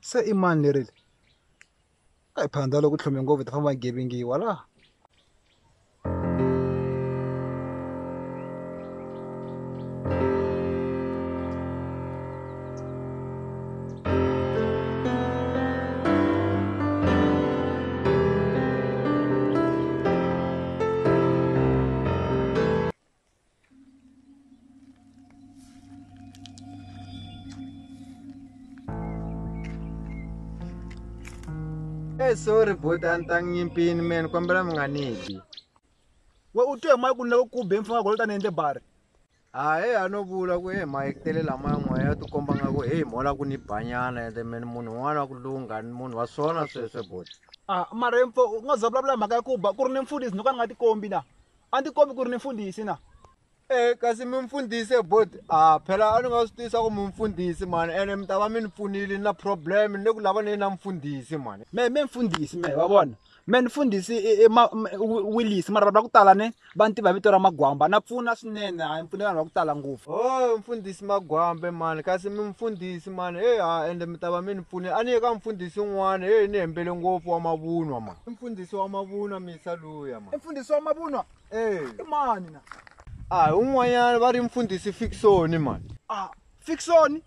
se i mani lerile a hi phanda loko tlhome ngopfu ta famba gebengiwa la sorry but antang nyimpini men kombela mnganidi. we u twe mai ku na ku be mfanga golota nende bar Ano vula ku mic tele lama n'waya ti komba nga ku mola ku ni banyana ende men munhu un'wana wa ku lunga munhu wa swona sweswe but. mara mfo u nga zavulavula mhaka ya ku ba ku ri ni mfundhisi no ka ni nga tikombi na a ni tikombi ku ri ni mfundhisi na Kasi mi mfundhisi but phela a ni nga swi tisa ku mi mfundhisi mani ene mi ta va mi ni pfunile na problem ni le ku lava ni na mfundhisi mani. me mfundhisi me wa vona me ni mfundhisi Willis mara vanhu va ku tala ne va ni tiva vito ra Magwamba na pfuna swinene a ni pfune vanhu va ku tala ngopfu Mfundhisi Magwambe mani kasi mi mfundhisi mani ende mi ta va mi ni pfunile a ni ye ka mfundhisi un'wana ni hembele ngopfu wa mavunwa mani. Mfundhisi wa mavunwa misa luya mani. mfundhisi wa mavunwa i mani na un'wanyana va ri mfundhisi Fiksoni mani. Fiksoni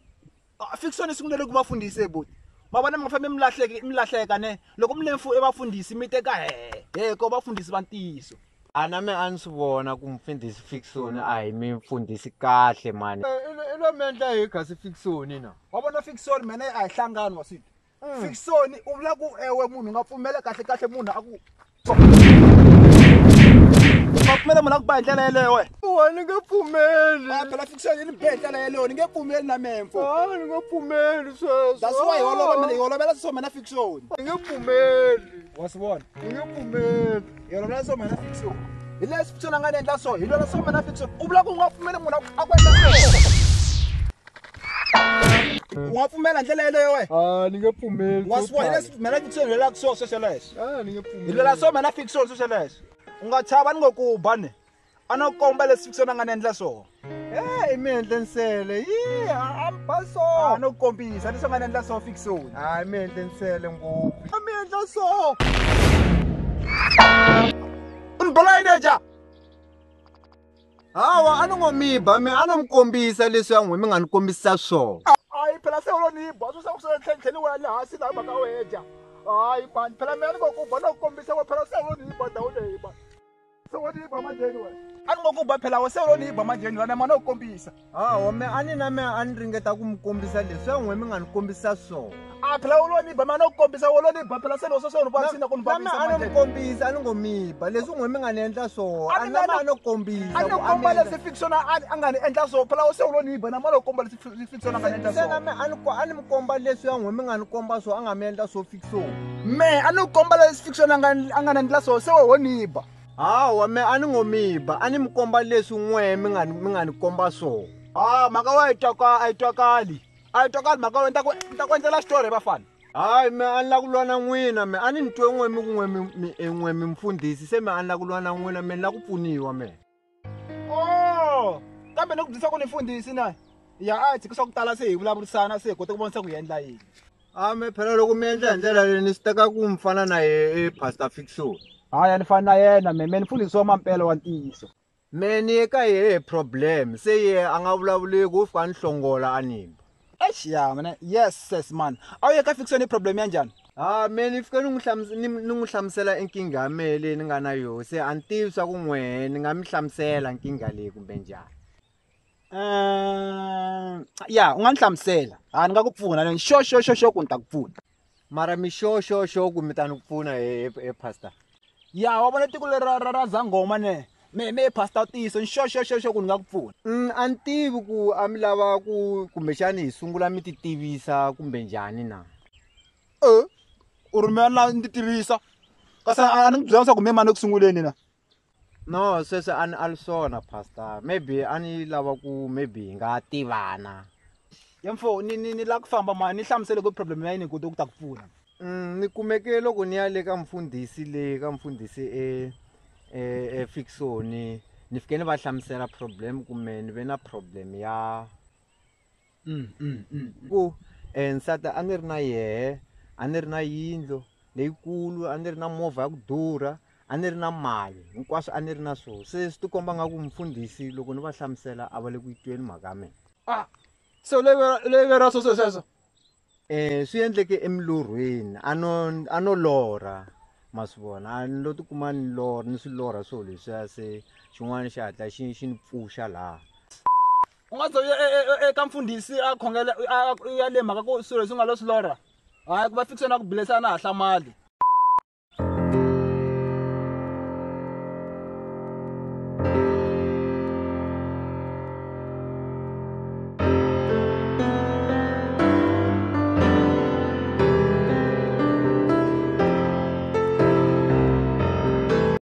Fiksoni sungulele ku vafundhisi eboti ma vona mi nga fambi mi lahleka ne loko mi lemfu vafundhisi mi teka ko vafundhisi va ntiyiso Na me a ni swi vona ku mfundhisi Fiksoni hi mi mfundhisi kahle mani. I lo mi endla hi kasi Fiksoni na. wa vona Fiksoni mene a hi hlangani wa swilo Fiksoni u vula ku ewe munhu nga pfumela kahle munhu a ku ma pfumela munhu a ku ba hi ndlela yeleyo we Ni nge pfumeli. phela Fiksoni ni bihe ndlela yeleyo ni nge pfumeli na memfo Ni nge pfumeli sweswo. that's why hi holovela so mena Fiksoni Ni nge pfumeli. wa swi vona Ni nge pfumeli. hi holovela so mena Fiksoni hi leswi Fiksoni a nga ni endla so hi lwela so mena Fiksoni u vula ku u nga pfumeli munhu a ku endla so u nga pfumela ndlela yeleyo we Ni nge pfumeli. wa swi vona hi leswi mena Fiksoni hi lwelaka so swesweleswo Ni nge hi pfumeli. lwela so mena Fiksoni swesweleswo u nga chava ni ngo ku ba ne a no komba leswi Fiksoni a nga ni endla swona I mi endle nsele. A mi ba so. a no kombisa leswi a nga ni endla swona Fiksoni Mi endle nsele ngopfu. A mi endla so. u ni bola yini ja Hawa a ni ngo mi ba mi a ni mi kombisa leswi a n'wi mi nga ni kombisa swona. hayi phela se u lo ni ba swi swa ku tlheni wa le hansi laha mhaka weja hayi bani phela mina ni ngo ku ba no kombisa we phela se u lo ni ba dawu leyi ba se wo ni ba majeni we a ni ngo ku ba phela we se u lo ni ba majeni lana ma no kombisa Hawa me a ni ringeta ku mi kombisa leswi a n'wi mi nga ni kombisa swona. phela u lo ni ba ma no kombisa u lo ni ba phela se lo swo ni ba sina ku ni ba Na me a ni mi kombisa a ni ngo mi ba leswi n'wi mi nga ni endla swona. A na me a no kombisa. a no komba leswi Fiksoni a nga ni endla swona phela se u lo ni ba na ma no komba leswi Fiksoni a nga ni endla Se na swona me a ni mi komba leswi a n'wi mi nga ni komba swona a nga mi endla swo Fiksoni. me a ni komba leswi Fiksoni a nga ni endla swona se wo ni ba Hawa me a ni ngo mi ba a ni mi komba leswi n'we mi nga ni komba swona. mhaka wa a yi twakali mhaka wa ni ta ku endlela xitori vafana Hayi me a ni la ku lwa na n'wina me a ni twe n'we mi mfundhisi se me a ni la ku lwa na n'wina me ni la ku pfuniwa me. kambe ni ku dyisa ku ni mfundhisi na ya a hi tshikisa ku tala se hi vulavurisana se hi kota ku vona se ku hi endla yini Me phela loko mi endla hi ndlela leyi ni swi teka ku mi fana na Pastor Fiksoni. hayi a ni fani na yena me ni mfundhisi wa mampela wa ntiyiso Me ni ye ka yehe problem se ye a nga vulavuleki u fika ni hlongola a nimba. ya mane yes man a wu ye ka Fiksoni problem ya njhani Me ni fike ni n'wi hlamusela nkingha ya mehe leyi ni nga na yona se a ni tivi swa ku n'wehe ni nga mi hlamusela nkingha leyi kumbe njhani. ya u nga ni hlamusela ni nga ku pfuna xo ku ni ta ku pfuna Mara mi xo ku mi ta ni pfuna pastor. ya wa vona tiko leri ra Zanghoma ne me pastor ntiyiso xo ku ni nga ku pfuna A ni tivi ku a mi lava ku kumbexani hi sungula mi ti tivisa kumbe njhani na. u ri mina na ni tivisa kasi a ni ku byela leswaku me mani eku sunguleni na No sweswo a li swona pastor maybe a ni lava ku maybe hi nga tivana. ya mfo ni la ku famba mani ni hlamusele ku problem ya yini ku ta ku pfuna Ni kumeke loko ni ya le ka mfundhisi Fiksoni ni fike ni va hlamusela problem kumbe ni ve na problem ya ku nsati a ni ri na yehe, a ni ri na yindlu leyikulu, a ni ri na movha ya ku durha, a ni ri na mali, hinkwaswo a ni ri na swona. Se swi tikomba nga ku mfundhisi loko ni va hlamusela a va le ku yi tweni mhaka ya mina. Se u levera sweswo Swi endleke emilorhweni a no lorha ma swi vona, a ni lo tikuma ni swi lorha swilo leswiya, se xin'wana xi hatla xi ni pfuxa laha. u nga ze eka mfundhisi a khongela ya le mhaka ku swilo leswi nga lo swi lorha hayi ku va fikisana ku bilesana hahla mali.